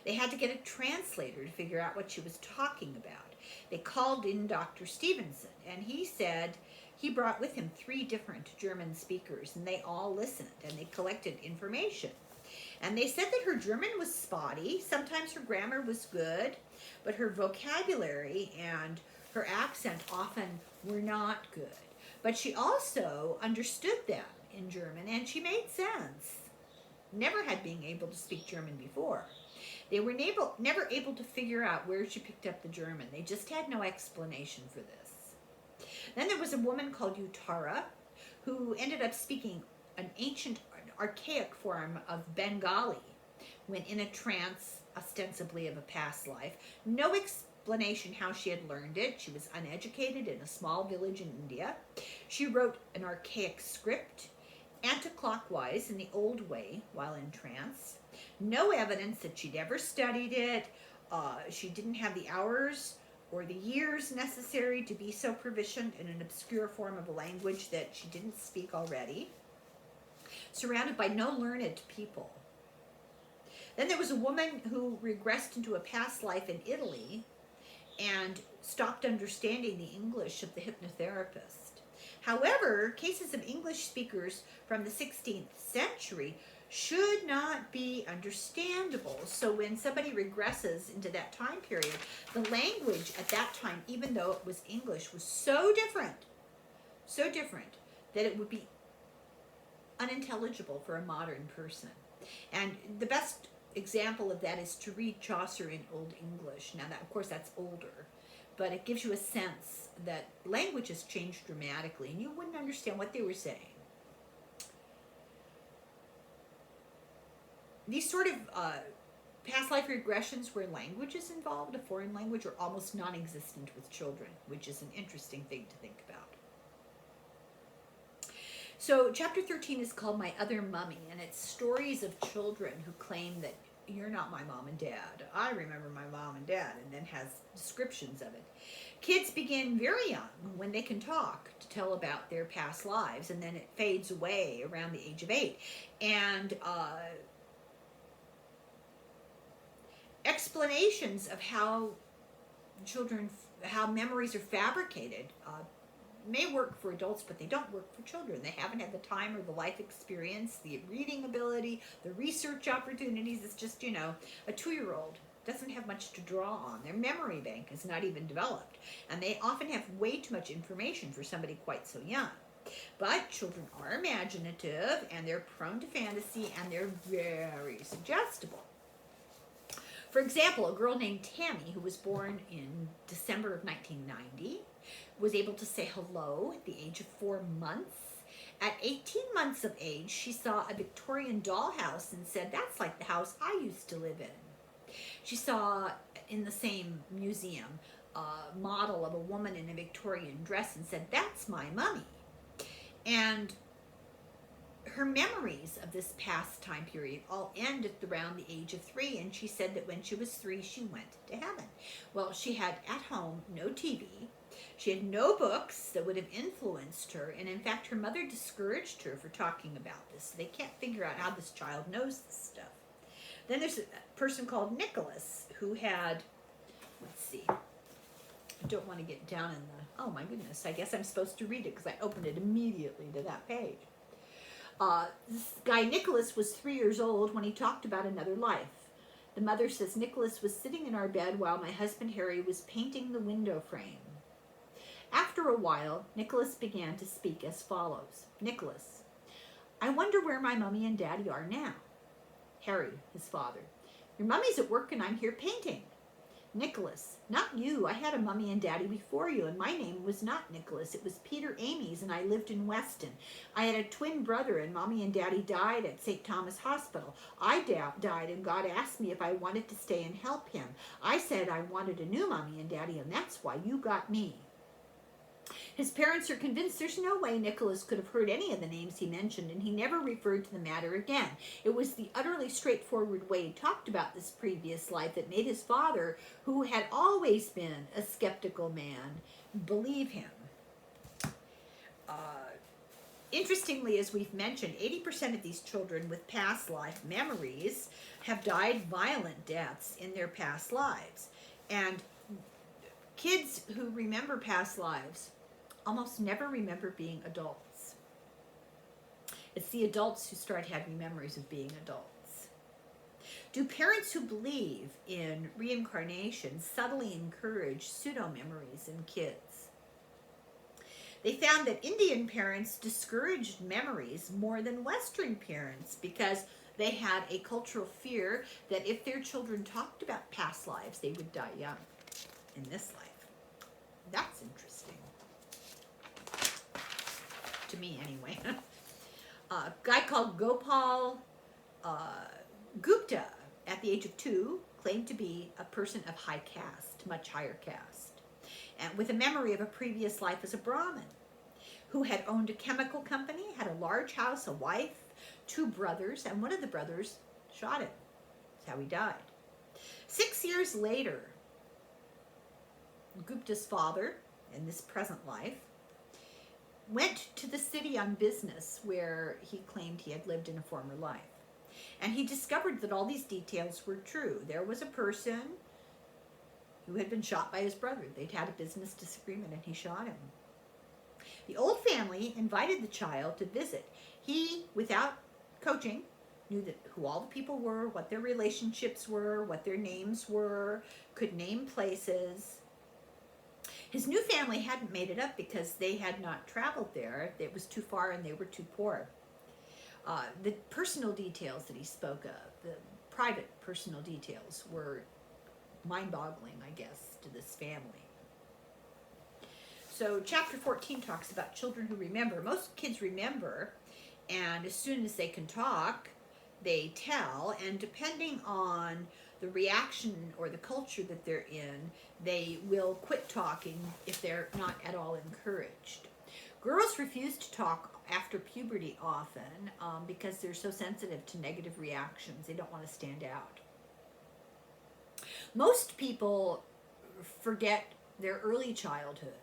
They had to get a translator to figure out what she was talking about. They called in Dr. Stevenson, and he said he brought with him 3 different German speakers, and they all listened, and they collected information. And they said that her German was spotty. Sometimes her grammar was good, but her vocabulary and her accent often were not good. But she also understood them in German, and she made sense. Never had been able to speak German before. They were never able to figure out where she picked up the German. They just had no explanation for this. Then there was a woman called Utara who ended up speaking an ancient, archaic form of Bengali when in a trance, ostensibly of a past life. No explanation how she had learned it. She was uneducated in a small village in India. She wrote an archaic script, anti-clockwise in the old way while in trance. No evidence that she'd ever studied it. She didn't have the hours or the years necessary to be so proficient in an obscure form of a language that she didn't speak already. Surrounded by no learned people. Then there was a woman who regressed into a past life in Italy and stopped understanding the English of the hypnotherapist. However, cases of English speakers from the 16th century should not be understandable. So when somebody regresses into that time period, the language at that time, even though it was English, was so different that it would be unintelligible for a modern person. And the best example of that is to read Chaucer in Old English. Now, that, of course, that's older, but it gives you a sense that language has changed dramatically, and you wouldn't understand what they were saying. These sort of past life regressions where language is involved, a foreign language, are almost non-existent with children, which is an interesting thing to think about. So chapter 13 is called My Other Mummy, and it's stories of children who claim that you're not my mom and dad. I remember my mom and dad, and then has descriptions of it. Kids begin very young, when they can talk, to tell about their past lives, and then it fades away around the age of 8. And explanations of how memories are fabricated may work for adults, but they don't work for children. They haven't had the time or the life experience, the reading ability, the research opportunities. It's just, a 2-year-old doesn't have much to draw on. Their memory bank is not even developed, and they often have way too much information for somebody quite so young. But children are imaginative, and they're prone to fantasy, and they're very suggestible. For example, a girl named Tammy, who was born in December of 1990, was able to say hello at the age of 4 months. At 18 months of age, she saw a Victorian dollhouse and said, "That's like the house I used to live in." She saw in the same museum a model of a woman in a Victorian dress and said, "That's my mummy." And her memories of this past time period all end at around the age of 3, and she said that when she was 3, she went to heaven. Well, she had at home no TV. She had no books that would have influenced her, and in fact, her mother discouraged her for talking about this. They can't figure out how this child knows this stuff. Then there's a person called Nicholas who had, let's see, I don't want to get down in the, oh my goodness, I guess I'm supposed to read it because I opened it immediately to that page. This guy Nicholas was 3 years old when he talked about another life. The mother says, "Nicholas was sitting in our bed while my husband Harry was painting the window frame. After a while, Nicholas began to speak as follows. Nicholas, I wonder where my mommy and daddy are now. Harry, his father, your mommy's at work and I'm here painting. Nicholas, not you. I had a mommy and daddy before you, and my name was not Nicholas. It was Peter Amy's, and I lived in Weston. I had a twin brother, and mommy and daddy died at St. Thomas Hospital. I died, and God asked me if I wanted to stay and help him. I said I wanted a new mommy and daddy, and that's why you got me. His parents are convinced there's no way Nicholas could have heard any of the names he mentioned, and he never referred to the matter again. It was the utterly straightforward way he talked about this previous life that made his father, who had always been a skeptical man, believe him. Interestingly, as we've mentioned, 80% of these children with past life memories have died violent deaths in their past lives. And kids who remember past lives almost never remember being adults. It's the adults who start having memories of being adults. Do parents who believe in reincarnation subtly encourage pseudo-memories in kids? They found that Indian parents discouraged memories more than Western parents because they had a cultural fear that if their children talked about past lives, they would die young in this life. That's interesting. To me, anyway. A guy called Gopal Gupta, at the age of 2, claimed to be a person of high caste, much higher caste, and with a memory of a previous life as a Brahmin, who had owned a chemical company, had a large house, a wife, 2 brothers, and one of the brothers shot him. That's how he died. 6 years later, Gupta's father, in this present life, went to the city on business where he claimed he had lived in a former life. And he discovered that all these details were true. There was a person who had been shot by his brother. They'd had a business disagreement and he shot him. The old family invited the child to visit. He, without coaching, knew that who all the people were, what their relationships were, what their names were, could name places. His new family hadn't made it up because they had not traveled there. It was too far and they were too poor. The personal details that he spoke of, the private personal details, were mind-boggling, I guess, to this family. So chapter 14 talks about children who remember. Most kids remember, and as soon as they can talk, they tell, and depending on the reaction or the culture that they're in, they will quit talking if they're not at all encouraged. Girls refuse to talk after puberty often because they're so sensitive to negative reactions. They don't want to stand out. Most people forget their early childhood,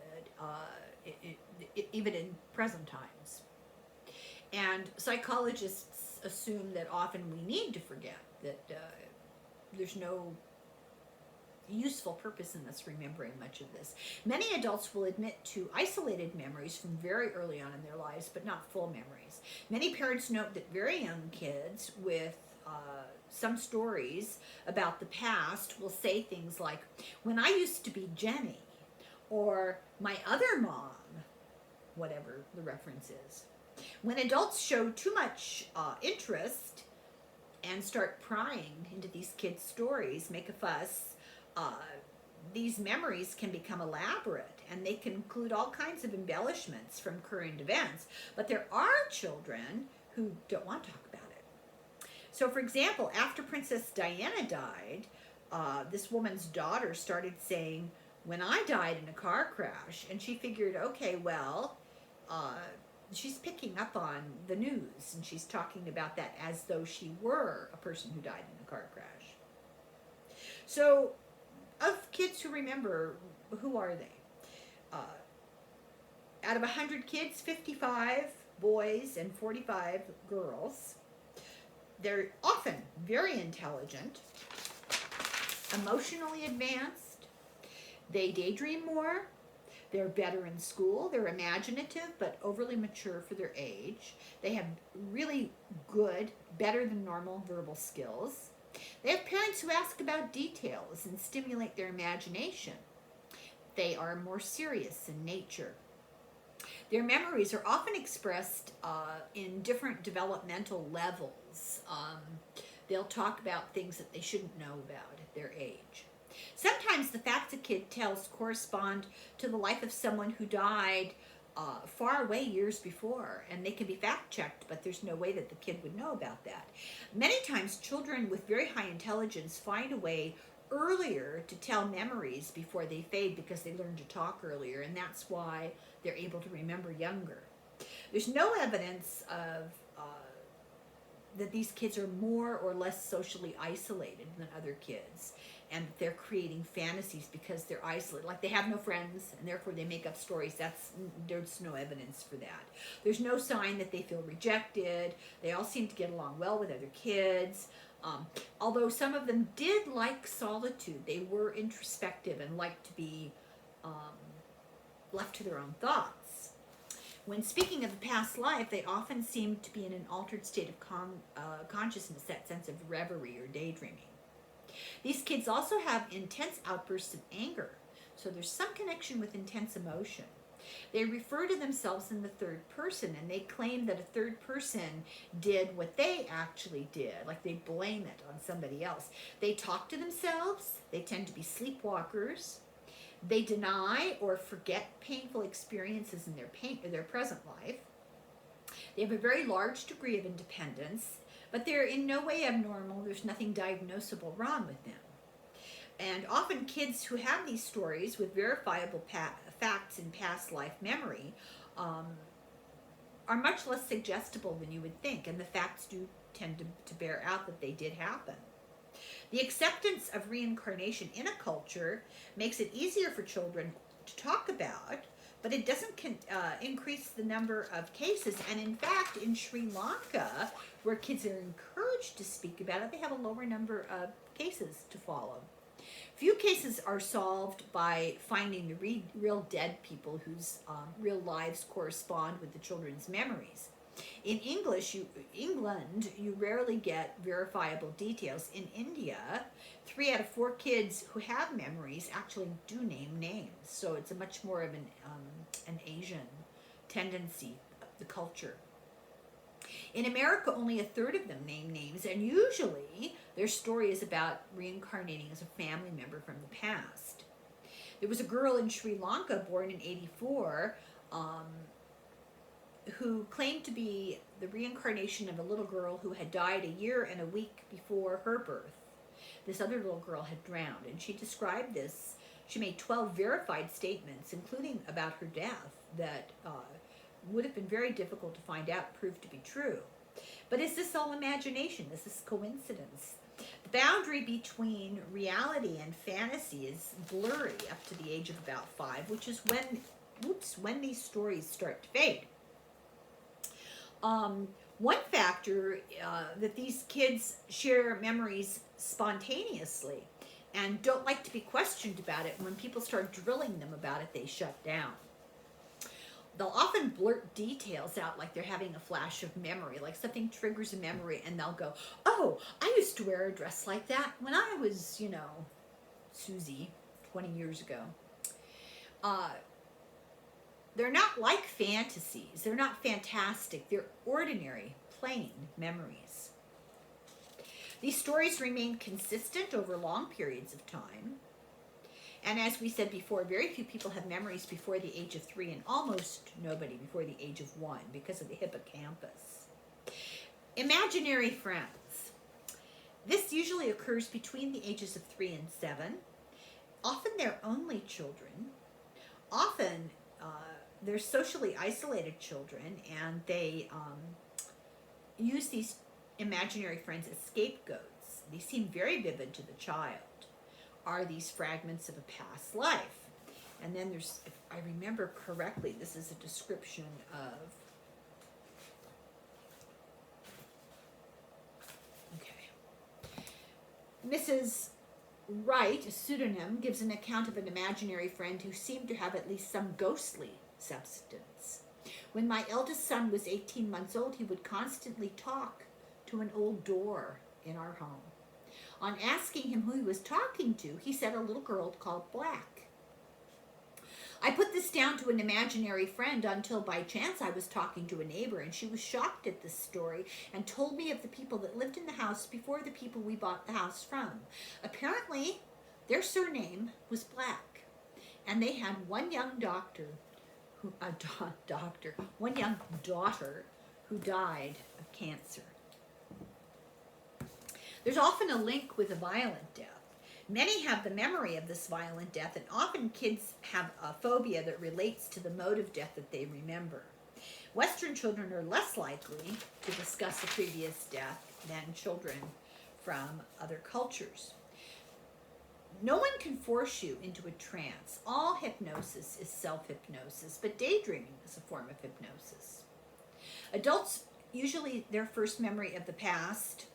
even in present times. And psychologists assume that often we need to forget, that there's no useful purpose in us remembering much of this. Many adults will admit to isolated memories from very early on in their lives, but not full memories. Many parents note that very young kids with some stories about the past will say things like, "When I used to be Jenny," or "my other mom," whatever the reference is. When adults show too much interest and start prying into these kids' stories, make a fuss, these memories can become elaborate, and they can include all kinds of embellishments from current events. But there are children who don't want to talk about it. So, for example, after Princess Diana died, this woman's daughter started saying, "When I died in a car crash," and she figured, okay, well, she's picking up on the news, and she's talking about that as though she were a person who died in a car crash. So, of kids who remember, who are they? Out of 100 kids, 55 boys and 45 girls. They're often very intelligent, emotionally advanced. They daydream more. They're better in school. They're imaginative, but overly mature for their age. They have really good, better than normal verbal skills. They have parents who ask about details and stimulate their imagination. They are more serious in nature. Their memories are often expressed in different developmental levels. They'll talk about things that they shouldn't know about at their age. Sometimes the facts a kid tells correspond to the life of someone who died far away years before, and they can be fact checked, but there's no way that the kid would know about that. Many times, children with very high intelligence find a way earlier to tell memories before they fade because they learn to talk earlier, and that's why they're able to remember younger. There's no evidence of that these kids are more or less socially isolated than other kids, and they're creating fantasies because they're isolated, like they have no friends and therefore they make up stories. There's no evidence for that. There's no sign that they feel rejected. They all seem to get along well with other kids. Although some of them did like solitude, they were introspective and liked to be left to their own thoughts. When speaking of the past life, they often seem to be in an altered state of consciousness, that sense of reverie or daydreaming. These kids also have intense outbursts of anger, so there's some connection with intense emotion. They refer to themselves in the third person, and they claim that a third person did what they actually did, like they blame it on somebody else. They talk to themselves. They tend to be sleepwalkers. They deny or forget painful experiences in their present life. They have a very large degree of independence, but they're in no way abnormal. There's nothing diagnosable wrong with them. And often kids who have these stories with verifiable facts in past life memory are much less suggestible than you would think, and the facts do tend to bear out that they did happen. The acceptance of reincarnation in a culture makes it easier for children to talk about, but it doesn't increase the number of cases. And in fact, in Sri Lanka, where kids are encouraged to speak about it, they have a lower number of cases to follow. Few cases are solved by finding the real dead people whose real lives correspond with the children's memories. In England, you rarely get verifiable details. In India, 3 out of 4 kids who have memories actually do name names. So it's a much more of an Asian tendency of the culture. In America, only a third of them name names, and usually their story is about reincarnating as a family member from the past. There was a girl in Sri Lanka born in '84 who claimed to be the reincarnation of a little girl who had died a year and a week before her birth. This other little girl had drowned, and she described this. She made 12 verified statements, including about her death, that would have been very difficult to find out proved to be true. But is this all imagination? Is this coincidence? The boundary between reality and fantasy is blurry up to the age of about 5, which is when these stories start to fade. One factor that these kids share memories spontaneously and don't like to be questioned about it. When people start drilling them about it, they shut down. They'll often blurt details out like they're having a flash of memory, like something triggers a memory and they'll go, "Oh, I used to wear a dress like that when I was, Susie, 20 years ago." They're not like fantasies. They're not fantastic. They're ordinary, plain memories. These stories remain consistent over long periods of time. And as we said before, very few people have memories before the age of 3, and almost nobody before the age of 1 because of the hippocampus. Imaginary friends. This usually occurs between the ages of 3 and 7. Often they're only children. Often they're socially isolated children, and they use these imaginary friends as scapegoats. They seem very vivid to the child. Are these fragments of a past life? And then there's, if I remember correctly, this is a description of, Mrs. Wright, a pseudonym, gives an account of an imaginary friend who seemed to have at least some ghostly substance. When my eldest son was 18 months old, he would constantly talk to an old door in our home. On asking him who he was talking to, he said a little girl called Black. I put this down to an imaginary friend until by chance I was talking to a neighbor, and she was shocked at this story and told me of the people that lived in the house before the people we bought the house from. Apparently, Their surname was Black, and they had one young one young daughter who died of cancer. There's often a link with a violent death. Many have the memory of this violent death, and often kids have a phobia that relates to the mode of death that they remember. Western children are less likely to discuss a previous death than children from other cultures. No one can force you into a trance. All hypnosis is self-hypnosis, but daydreaming is a form of hypnosis. Adults, usually their first memory of the past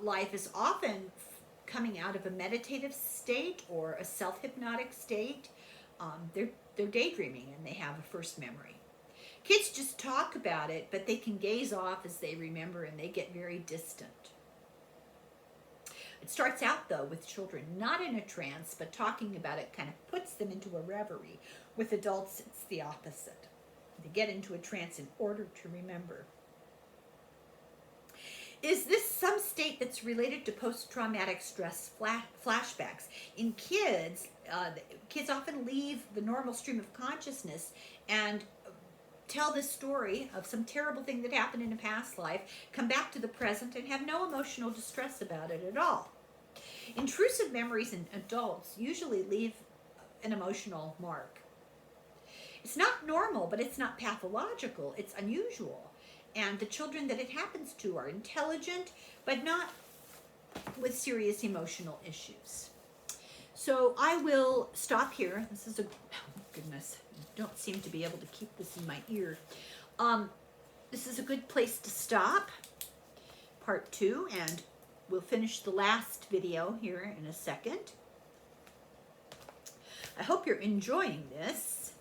life is often coming out of a meditative state or a self-hypnotic state. They're daydreaming and they have a first memory. Kids just talk about it, but they can gaze off as they remember, and they get very distant. It starts out, though, with children not in a trance, but talking about it kind of puts them into a reverie. With adults, it's the opposite. They get into a trance in order to remember. Is this some state that's related to post-traumatic stress flashbacks? In kids, kids often leave the normal stream of consciousness and tell this story of some terrible thing that happened in a past life, come back to the present, and have no emotional distress about it at all. Intrusive memories in adults usually leave an emotional mark. It's not normal, but it's not pathological. It's unusual. And the children that it happens to are intelligent, but not with serious emotional issues. So I will stop here. This is oh goodness, I don't seem to be able to keep this in my ear. This is a good place to stop, part 2, and we'll finish the last video here in a second. I hope you're enjoying this,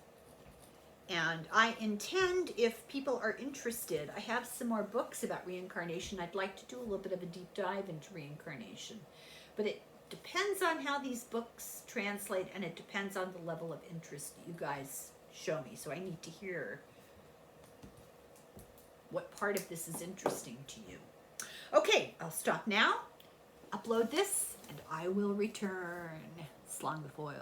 and I intend, if people are interested, I have some more books about reincarnation. I'd like to do a little bit of a deep dive into reincarnation, but it depends on how these books translate, and it depends on the level of interest you guys show me. So I need to hear what part of this is interesting to you. Okay, I'll stop now, upload this, and I will return. Slong the foil.